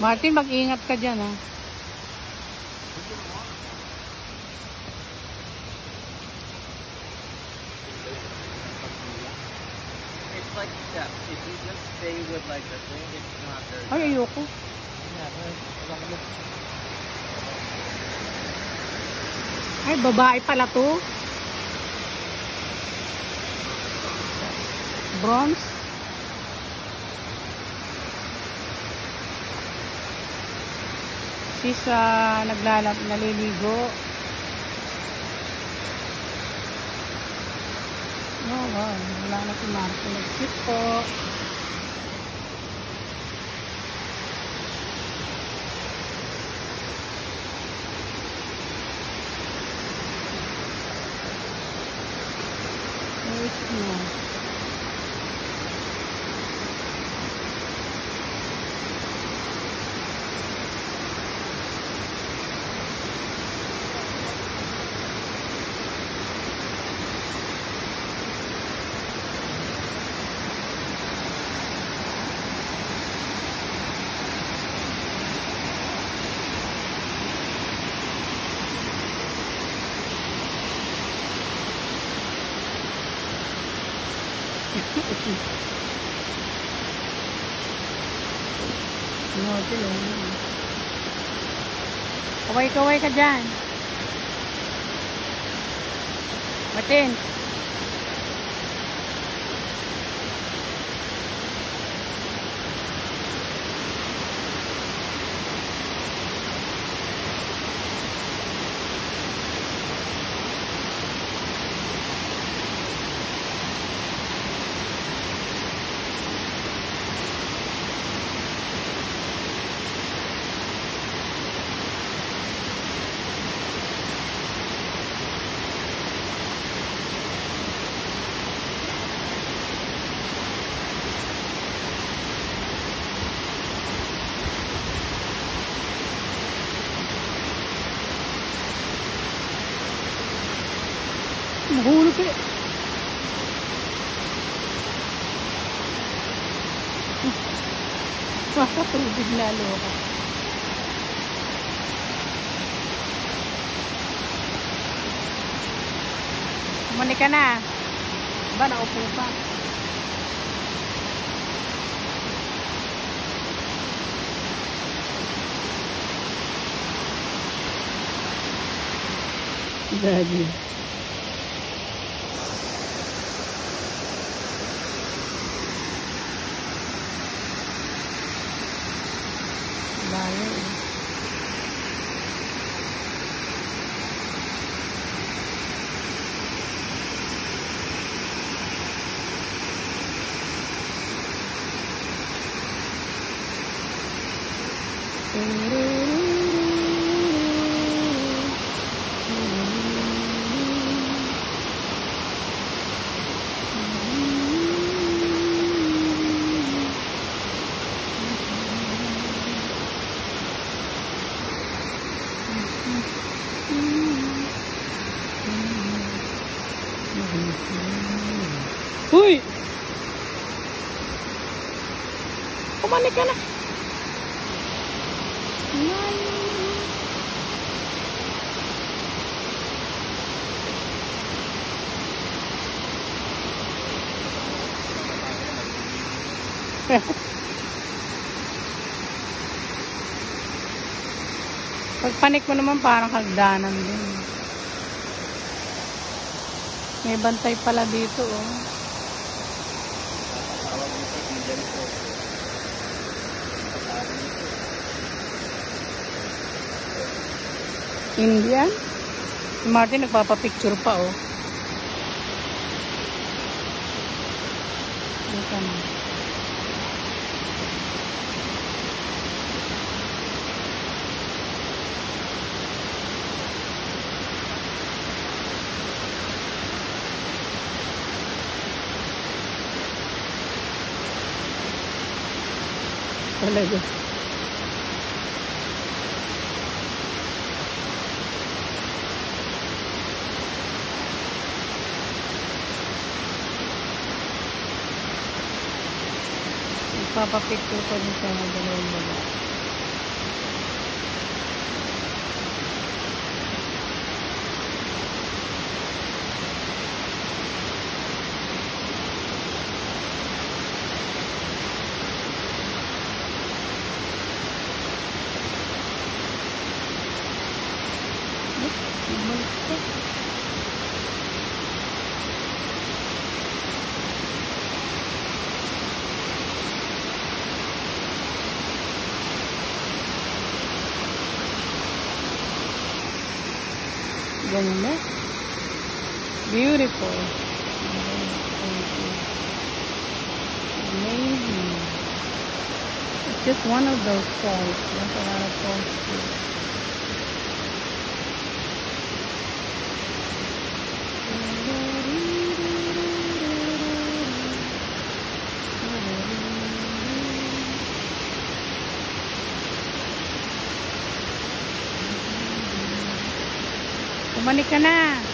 Martin, mag-ingat ka dyan, ha. It's like that. If you just stay with like the thing, it's not very Ay, ayoko. Ay, babae pala to. Bronze. Sis, naliligo. Oh, wow. Wala na si Marco. Nag-sit po. Where's no? Kaway-kaway ka dyan. Martin. Mahulog ka. Makatubig lalo ka. Kumani ka na. Ba, naupo pa. Daddy. Layo. Uy! Kumani ka na. Pagpanik mo naman parang hagdanan din. May bantay pala dito, oh. Indian? Si Martin nagpapapicture pa, oh. Dito na. Talaga. Papapicture ko din sa dalawang babae. Multo. Ganda. Beautiful. Amazing. It's just one of those falls. There's a lot of falls too. Bumalik ka na.